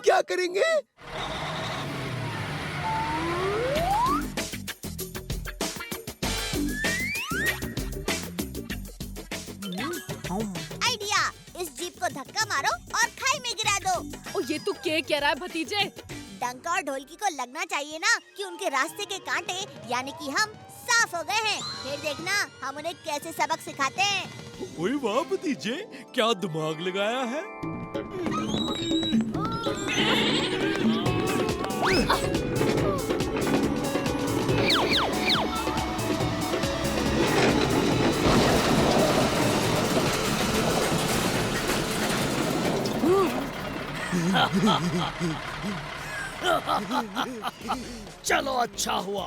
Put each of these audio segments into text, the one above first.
क्या करेंगे? आइडिया, इस जीप को धक्का मारो और खाई में गिरा दो। ओ ये तू क्या कह रहा है भतीजे? डंका और ढोलकी को लगना चाहिए ना कि उनके रास्ते के कांटे यानी कि हम साफ हो गए हैं। फिर देखना हम उन्हें कैसे सबक सिखाते हैं। ओए वाह भतीजे, क्या दिमाग लगाया है। चलो अच्छा हुआ,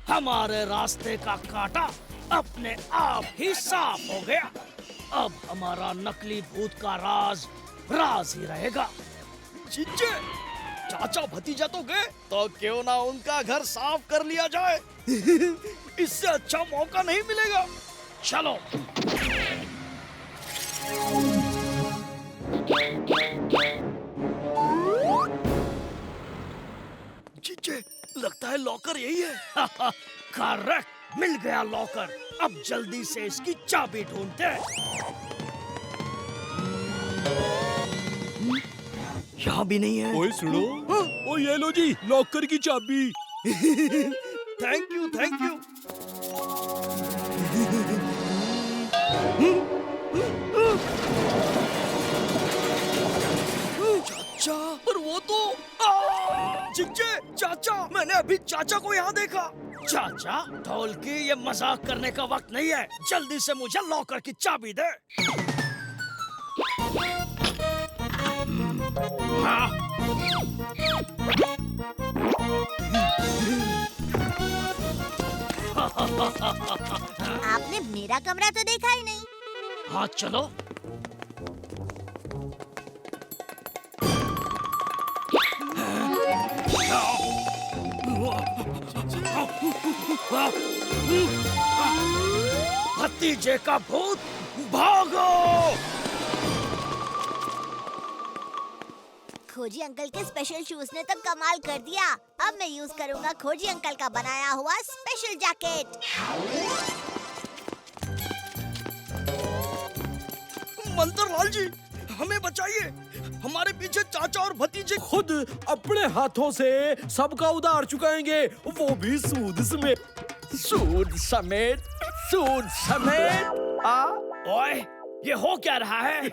हमारे रास्ते का कांटा अपने आप ही साफ हो गया। अब हमारा नकली भूत का राज राज ही रहेगा। जीजे, चाचा भतीजा तो गए, तो क्यों ना उनका घर साफ कर लिया जाए। इससे अच्छा मौका नहीं मिलेगा। चलो। जीजे, लगता है लॉकर यही है। करेक्ट, मिल गया लॉकर। अब जल्दी से इसकी चाबी ढूंढते हैं। यहाँ भी नहीं है। ओए सुनो, ओ ये लो जी लॉकर की चाबी। Thank you, thank you. चाचा, पर वो तो जीजे, चाचा, मैंने अभी चाचा को यहाँ देखा। चाचा, ढोलकी, ये मजाक करने का वक्त नहीं है। जल्दी से मुझे लॉकर की चाबी दे। हाँ। आपने मेरा कमरा तो देखा ही नहीं। हाँ चलो। भतीजे का भूत, भागो! खोजी अंकल के स्पेशल शूज ने तो कमाल कर दिया। अब मैं यूज करूंगा खोजी अंकल का बनाया हुआ स्पेशल जैकेट। मंत्रलाल जी, हमें बचाइए। हमारे पीछे चाचा और भतीजे खुद अपने हाथों से सबका उधार चुकाएंगे, वो भी सूद समेत। सूद समेत, सूद समेत। ओए, ये हो क्या रहा है?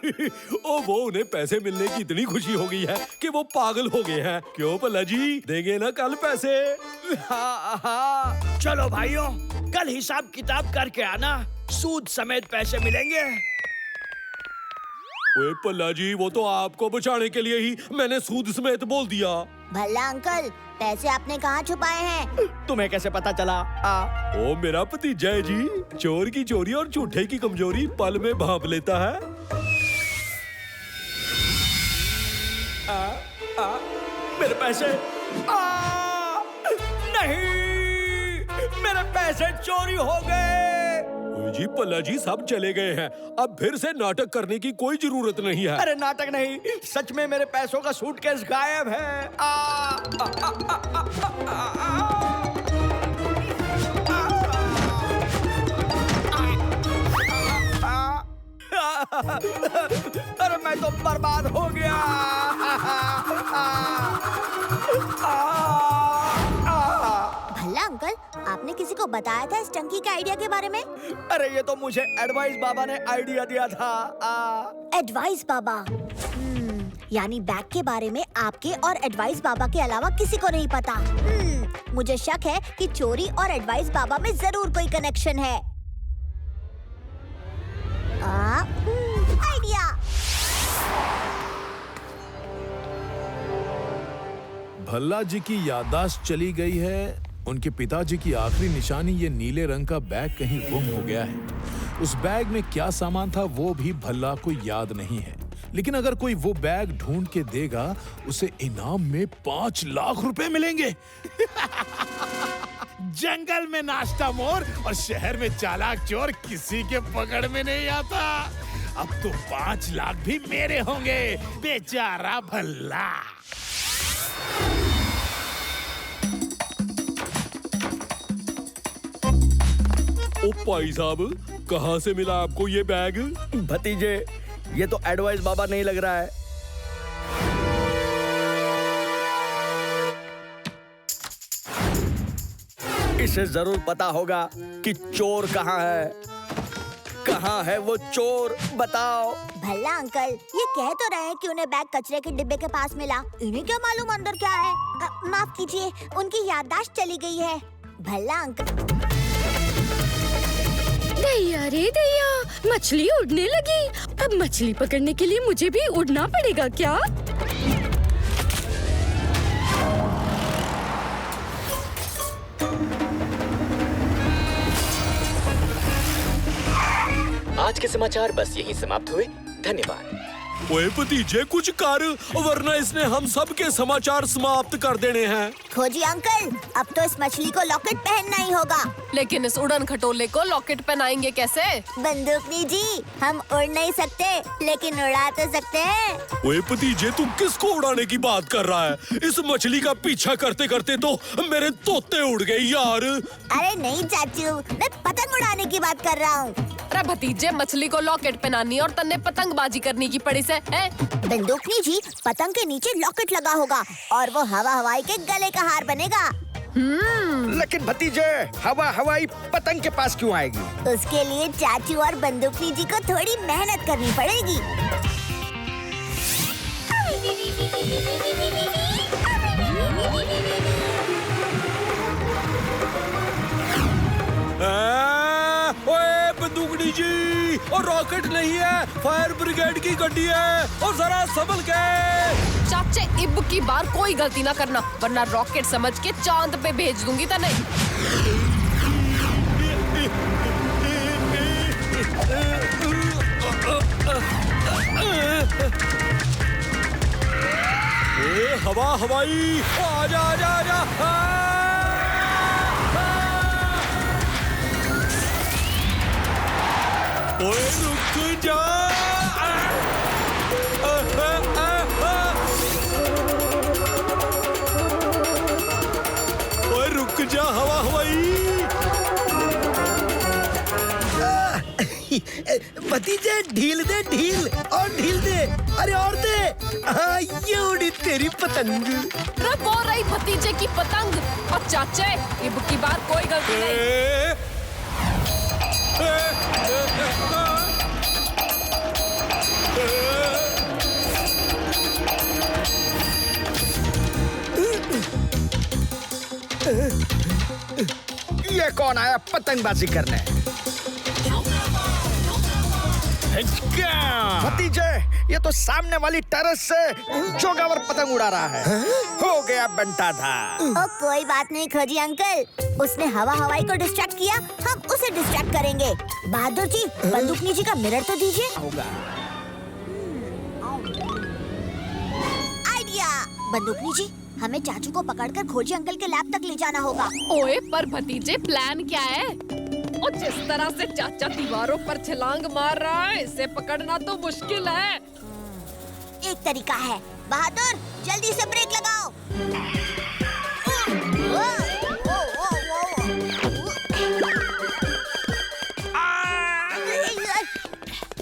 ओ वो उन्हें पैसे मिलने की इतनी खुशी हो गई है कि वो पागल हो गए हैं। क्यों पल्ला जी, देंगे ना कल पैसे? चलो भाइयों, कल हिसाब किताब करके आना, सूद समेत पैसे मिलेंगे। ओए पल्ला जी, वो तो आपको बचाने के लिए ही मैंने सूद समेत बोल दिया। भला अंकल, पैसे आपने कहाँ छुपाए हैं? तुम्हें कैसे पता चला? ओ मेरा भतीजा है जी, चोर की चोरी और झूठे की कमजोरी पल में भांप लेता है। मेरे पैसे, नहीं, मेरे पैसे चोरी हो गए। ओए जी पल्ला जी, सब चले गए हैं। अब फिर से नाटक करने की कोई जरूरत नहीं है। अरे नाटक नहीं, सच में मेरे पैसों का सूटकेस गायब है। अरे मैं तो बर्बाद हो गया। भला अंकल, आपने किसी को बताया था इस टंकी के आइडिया के बारे में? अरे ये तो मुझे एडवाइस बाबा ने आइडिया दिया था। एडवाइस बाबा? यानी बैग के बारे में आपके और एडवाइस बाबा के अलावा किसी को नहीं पता। मुझे शक है कि चोरी और एडवाइस बाबा में जरूर कोई कनेक्शन है। आइडिया! भल्ला जी की याददाश्त चली गई है। उनके पिताजी की आखिरी निशानी ये नीले रंग का बैग कहीं गुम हो गया है। उस बैग में क्या सामान था वो भी भल्ला को याद नहीं है, लेकिन अगर कोई वो बैग ढूंढ के देगा उसे इनाम में 5 लाख रुपए मिलेंगे। जंगल में नाश्ता मोर और शहर में चालाक चोर किसी के पकड़ में नहीं आता। अब तो 5 लाख भी मेरे होंगे, बेचारा भल्ला। ओ भाई साहब, कहाँ से मिला आपको ये बैग? भतीजे, ये तो एडवाइस बाबा नहीं लग रहा है। इसे जरूर पता होगा कि चोर कहाँ है। कहाँ है वो चोर, बताओ। भल्ला अंकल ये कह तो रहे हैं कि उन्हें बैग कचरे के डिब्बे के पास मिला। इन्हें क्या मालूम अंदर क्या है? माफ कीजिए, उनकी याददाश्त चली गई है। भल्ला अंकल। दैया रे दैया, मछली उड़ने लगी। अब मछली पकड़ने के लिए मुझे भी उड़ना पड़ेगा क्या? आज के समाचार बस यहीं समाप्त हुए। धन्यवाद। ओए भतीजे, कुछ कर, वरना इसने हम सब के समाचार समाप्त कर देने हैं। खोजी अंकल, अब तो इस मछली को लॉकेट पहनना ही होगा। लेकिन इस उड़न खटोले को लॉकेट पहनाएंगे कैसे? बंदूकनी जी, हम उड़ नहीं सकते लेकिन उड़ा तो सकते हैं। ओए भतीजे, तू किसको उड़ाने की बात कर रहा है? इस मछली का पीछा करते करते तो मेरे तोते उड़ गए यार। अरे नहीं चाचू, मैं पतंग उड़ाने की बात कर रहा हूँ। अरे भतीजे, मछली को लॉकेट पहनानी और तन्ने पतंगबाजी करनी की पड़ी से है? बंदूकनी जी, पतंग के नीचे लॉकेट लगा होगा और वो हवा हवाई के गले का हार बनेगा। लेकिन भतीजे, हवा हवाई पतंग के पास क्यों आएगी? उसके लिए चाचू और बंदूकनी जी को थोड़ी मेहनत करनी पड़ेगी। ओए बंदूकनी जी, और रॉकेट नहीं है, फायर ब्रिगेड की गड्डी है, और जरा संभल के। चाचे, इब की बार कोई गलती ना करना, वरना रॉकेट समझ के चांद पे भेज दूंगी तने। हवा हवाई, आजा आजा आजा। ओए रुक जा। ओए रुक जा, हवा हवाई। भतीजे, ढील दे, ढील और ढील दे। अरे और दे। ये उड़ी तेरी पतंग। वो रही भतीजे की पतंग। और चाचे, इब की बार कोई गलती नहीं। ये कौन आया पतंगबाजी करने? भतीजे, ये तो सामने वाली टेरेस से जोगावर पतंग उड़ा रहा है। हो गया बंटा था। ओ कोई बात नहीं खोजी अंकल, उसने हवा हवाई को डिस्ट्रैक्ट किया, हम उसे डिस्ट्रैक्ट करेंगे। बहादुर जी, बंदूकनी जी का मिरर तो दीजिए। आइडिया। बंदूकनी जी, हमें चाचू को पकड़कर खोजी अंकल के लैब तक ले जाना होगा। ओए पर भतीजे, प्लान क्या है? और जिस तरह से चाचा दीवारों पर छलांग मार रहा है, इसे पकड़ना तो मुश्किल है। एक तरीका है। बहादुर, जल्दी से ब्रेक लगाओ।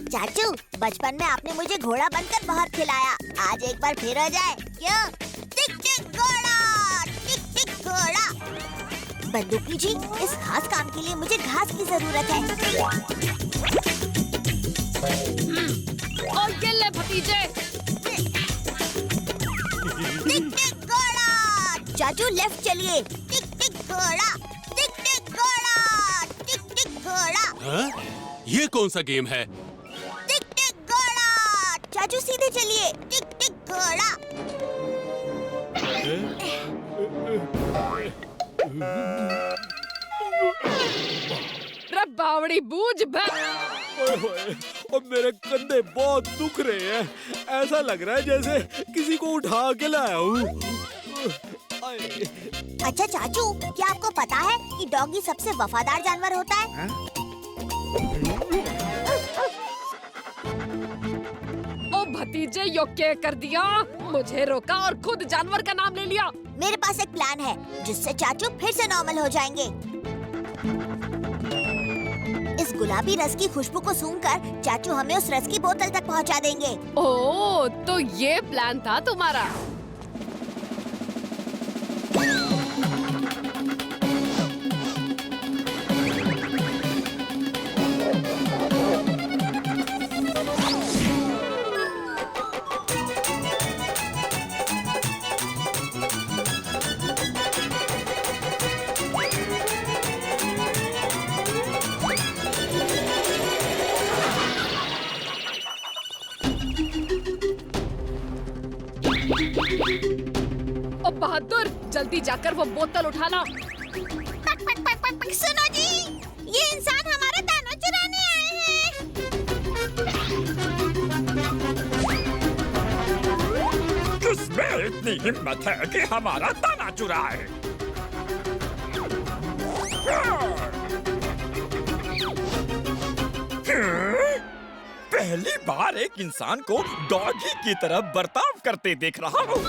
चाचू, बचपन में आपने मुझे घोड़ा बनकर बहुत खिलाया। आज एक बार फिर हो जाए क्यों? टिक टिक घोड़ा, टिक टिक घोड़ा। बंदूकनी जी, इस खास काम के लिए मुझे घास की जरूरत है। और ये ले भतीजे। टिक टिक घोड़ा। चाचू लेफ्ट चलिए। टिक टिक घोड़ा, टिक टिक घोड़ा, टिक टिक घोड़ा। हाँ? ये कौन सा गेम है? टिक टिक घोड़ा। चाचू सीधे चलिए। टिक टिक घोड़ा। बावड़ी बूझ बे। ओए होए, और मेरे कंधे बहुत दुख रहे हैं। ऐसा लग रहा है जैसे किसी को उठा के लाया हूँ। अच्छा चाचू, क्या आपको पता है कि डॉगी सबसे वफादार जानवर होता है? ओ भतीजे, यो क्या कर दिया? मुझे रोका और खुद जानवर का नाम ले लिया। मेरे पास एक प्लान है जिससे चाचू फिर से नॉर्मल हो जाएंगे। इस गुलाबी रस की खुशबू को सूंघकर चाचू हमें उस रस की बोतल तक पहुंचा देंगे। ओह, तो ये प्लान था तुम्हारा। ओ बहादुर, जल्दी जाकर वो बोतल उठा लाओ। सुनो जी, ये इंसान हमारा दाना चुराने आए हैं। किसमें इतनी हिम्मत है कि हमारा दाना चुराए? पहली बार एक इंसान को डॉगी की तरह बर्ताव करते देख रहा हूँ।